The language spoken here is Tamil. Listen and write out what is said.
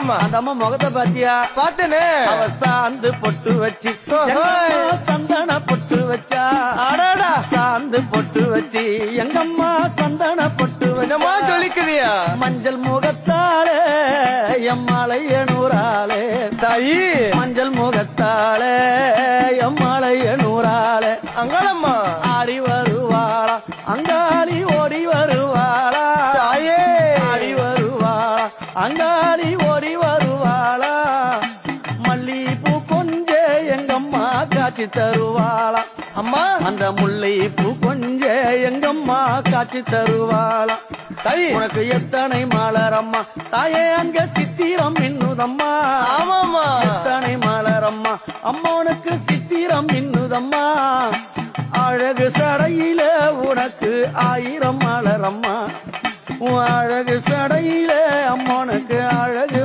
ஆமா. அந்த அம்மா முகத்தை பாத்தியா? பாத்தேனே. அவ சாந்து பொட்டு வச்சு சந்தன பொட்டு வச்சா. அடாடா. சாந்து பொட்டு வச்சு எங்கம்மா சந்தன பொட்டு என்னமா வச்சா. சொல்லிக்கிறியா? மஞ்சள் முகத்தாலே எம்மாளைய நூறாலே. தாயி. மஞ்சள் முகத்தாலே எம்மாளைய நூறாலே. அங்காளம்மா. ஆடி வருவாளா அங்காளி ஓடி வருவாளா. தாயே. ஆடி வருவாளா அங்காளி ஓடி வருவாளா. மல்லிப்பூ கொஞ்ச எங்கம்மா காட்சி தருவாளா. அம்மா. அந்த முல்லை பூ கொஞ்ச எங்கம்மா காட்சி தருவாளா. தாயி. உனக்கு எத்தனை மலரம்மா தாயே அங்க சித்திரம் மின்னுதம்மா. ஆமாமா. எத்தனை மலரம்மா அம்மா உனக்கு சித்திரம் மின்னுதம்மா. அழகு சடையில உனக்கு 1000 மலரம்மா. உன் அழகு சடையில அம்மா உனக்கு அழகு